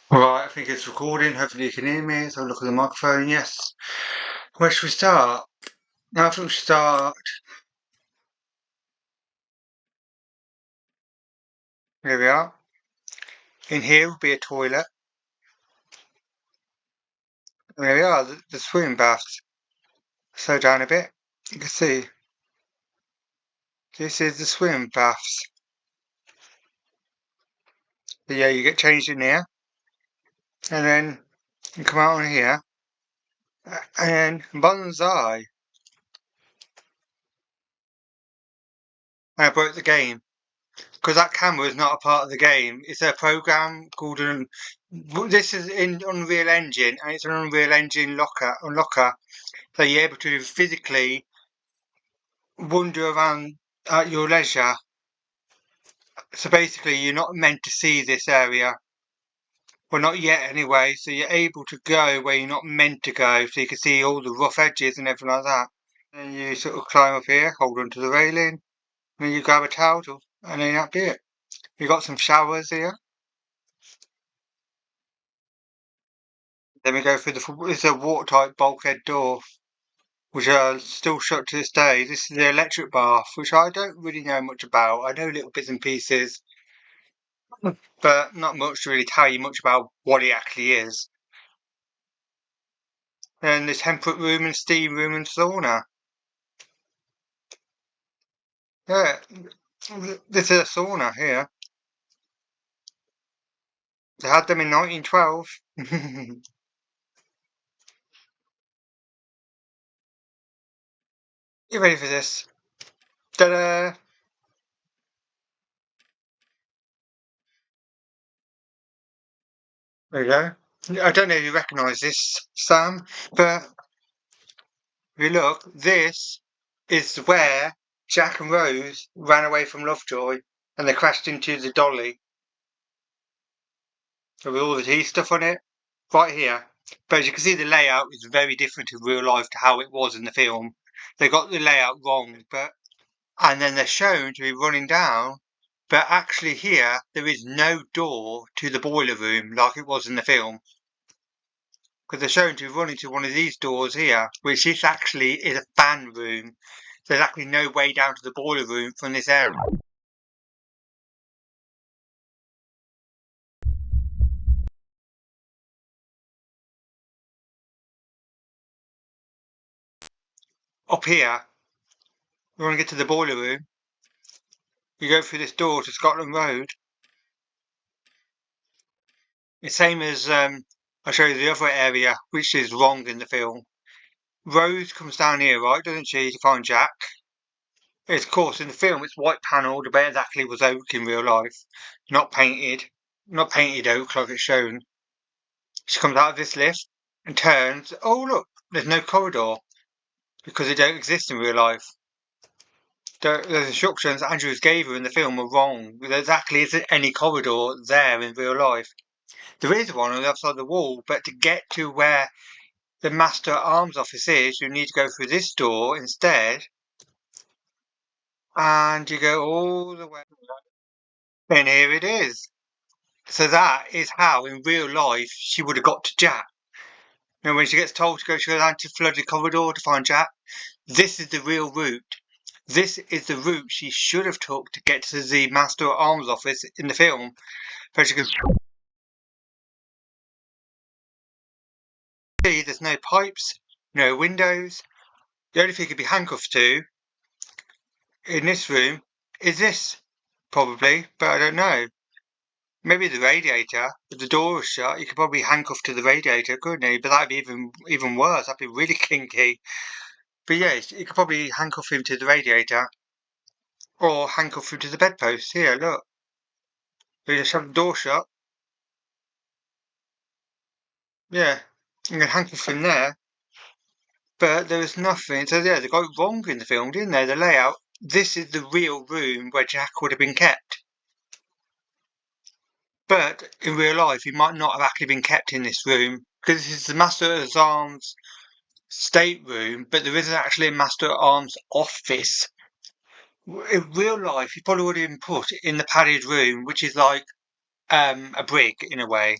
Right, I think it's recording. Hopefully you can hear me. Let's have a look at the microphone. Yes. Where should we start? I think we should start. Here we are. In here will be a toilet. And there we are, the swimming baths. Slow down a bit. You can see. This is the swimming baths. So yeah, you get changed in here. And then you come out on here. And then bonsai. And I broke the game. Because that camera is not a part of the game. It's a program called this is in Unreal Engine, and it's an Unreal Engine unlocker. So you're able to physically wander around at your leisure. So basically, you're not meant to see this area. Well, not yet anyway. So you're able to go where you're not meant to go. So you can see all the rough edges and everything like that. And you sort of climb up here, hold onto the railing, and then you grab a towel, and then that'd be it. You got some showers here. Then we go through it's a watertight bulkhead door, which are still shut to this day. This is the electric bath, which I don't really know much about. I know little bits and pieces, but not much to really tell you much about what it actually is. And there's temperate room and steam room and sauna. Yeah, this is a sauna here. They had them in 1912. You ready for this? Ta-da! There you go. I don't know if you recognise this, Sam, but if you look, this is where Jack and Rose ran away from Lovejoy and they crashed into the dolly. So with all the tea stuff on it, right here. But as you can see, the layout is very different in real life to how it was in the film. They got the layout wrong, and then they're shown to be running down, but actually here there is no door to the boiler room like it was in the film. Because they're shown to be running to one of these doors here, which is actually a fan room. There's actually no way down to the boiler room from this area. Up here, you want to get to the boiler room, you go through this door to Scotland Road. It's same as I showed you the other area, which is wrong in the film. Rose comes down here, right, doesn't she, to find Jack? It's, of course, in the film it's white panelled, but it actually was oak in real life, not painted. Not painted oak like it's shown. She comes out of this lift and turns. Oh look, there's no corridor because it don't exist in real life. The instructions Andrews gave her in the film were wrong. There exactly isn't any corridor there in real life. There is one on the other side of the wall, but to get to where the Master at Arms office is, you need to go through this door instead. And you go all the way. And here it is. So that is how, in real life, she would have got to Jack. Now, when she gets told to go down to flooded corridor to find Jack, this is the real route. This is the route she should have took to get to the Master at Arms office in the film. But she can see there's no pipes, no windows. The only thing you could be handcuffed to in this room is this, probably, but I don't know. Maybe the radiator. If the door was shut, you could probably handcuff to the radiator, couldn't you? But that'd be even worse. That'd be really kinky. But yeah, you could probably handcuff him to the radiator, or handcuff him to the bedpost. Here, look. You just have the door shut. Yeah, you can handcuff him there. But there was nothing. So yeah, they got it wrong in the film, didn't they? The layout. This is the real room where Jack would have been kept. But in real life, he might not have actually been kept in this room because this is the Master at Arms stateroom, but there isn't actually a Master at Arms office. In real life, he probably would have been put in the padded room, which is like a brig in a way.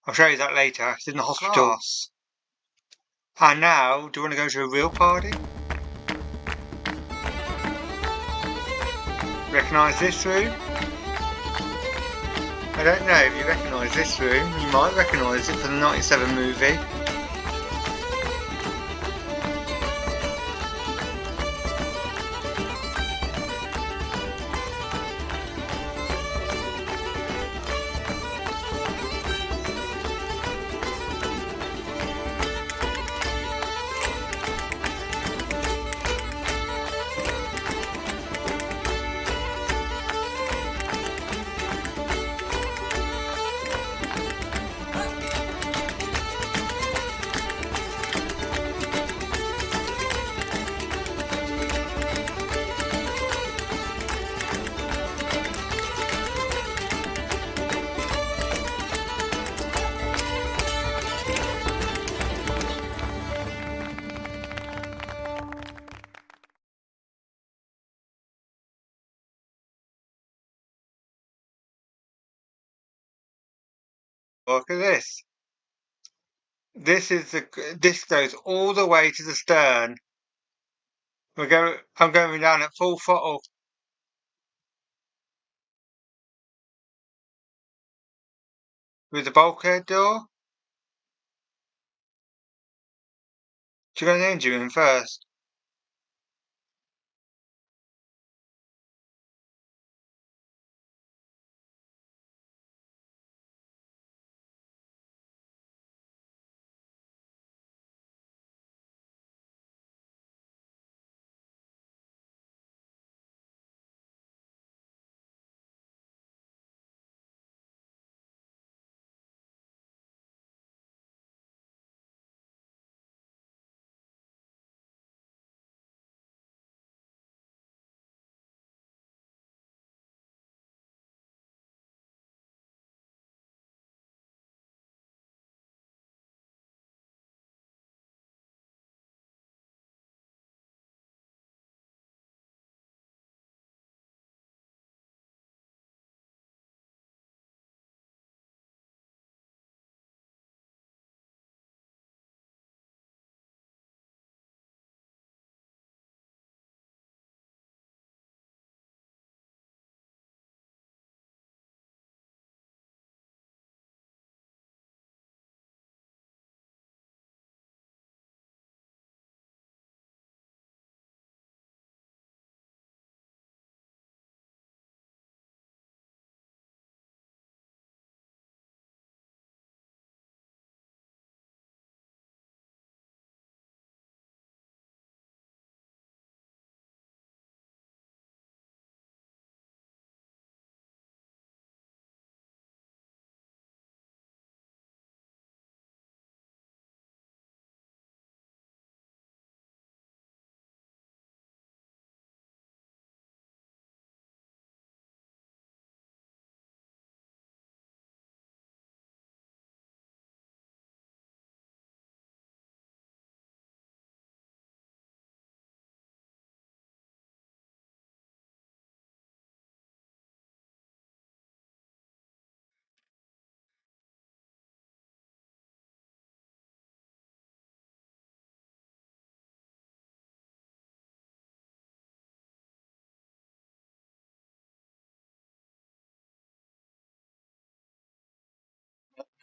I'll show you that later. It's in the hospital. Class. And now, do you want to go to a real party? Recognise this room? I don't know if you recognise this room. You might recognise it from the 97 movie. Look at this. This goes all the way to the stern. I'm going down at full throttle. With the bulkhead door. Do you go in the engine room first?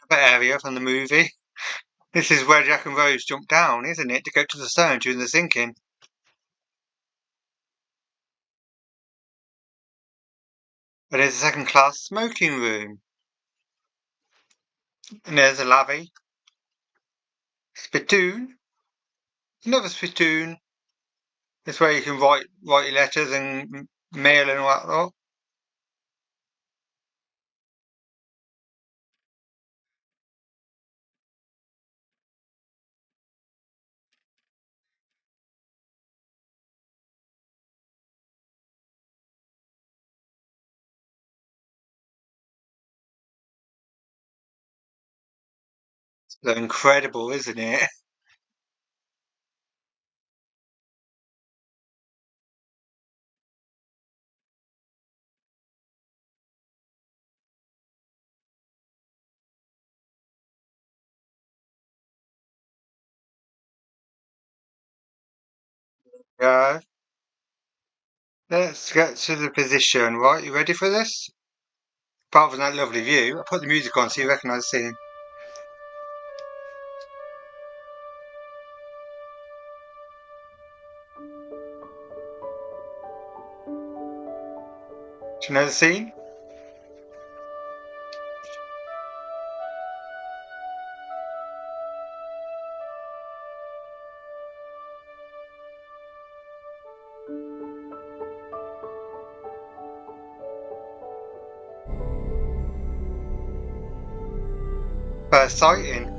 Area from the movie. This is where Jack and Rose jumped down, isn't it, to go to the stern during the sinking? But there's a second class smoking room. And there's a lavvy. Spittoon. Another spittoon. This way you can write your letters and mail and all that lot. So incredible, isn't it? Yeah. Let's get to the position. Right, you ready for this? Apart from that lovely view, I put the music on so you recognise the scene. Do you know the scene? First sighting.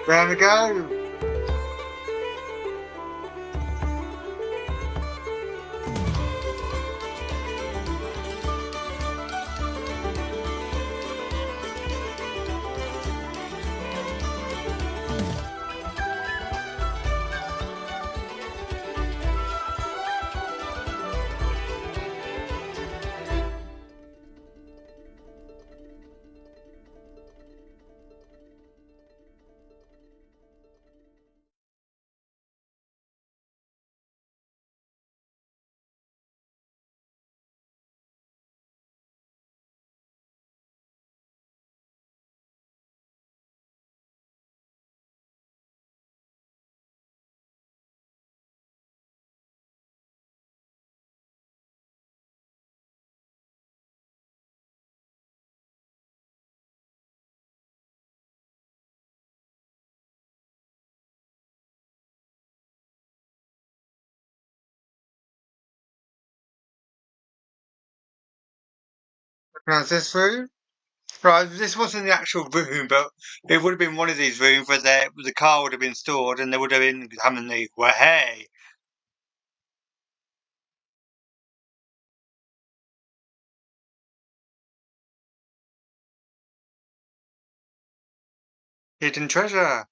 There we go. Now, is this room? Right, this wasn't the actual room, but it would have been one of these rooms where the car would have been stored and they would have been having the, well, hey, hidden treasure.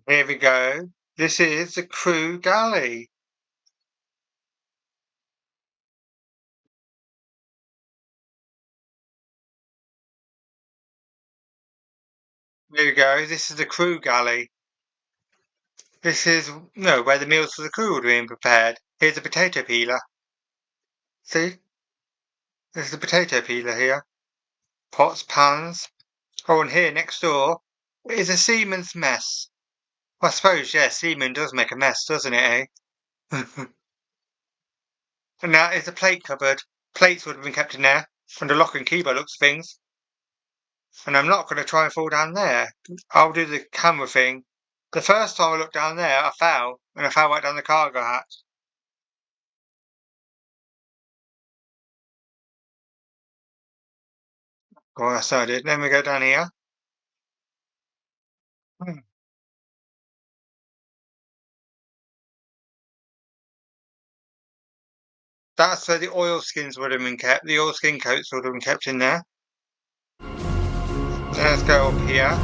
Here we go. This is the crew galley. Here we go. This is the crew galley. This is, no, where the meals for the crew are being prepared. Here's a potato peeler. See? There's the potato peeler here. Pots, pans. Oh, and here next door is a seaman's mess. Well, I suppose, yeah, seaman does make a mess, doesn't it, eh? And that is a plate cupboard. Plates would have been kept in there. And a lock and key by looks of things. And I'm not going to try and fall down there. I'll do the camera thing. The first time I looked down there, I fell. And I fell right down the cargo hatch. Oh, that's what I did. Then we go down here. Hmm. That's where the oil skins would have been kept. The oil skin coats would have been kept in there. So let's go up here.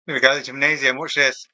Here we go, the gymnasium. Watch this.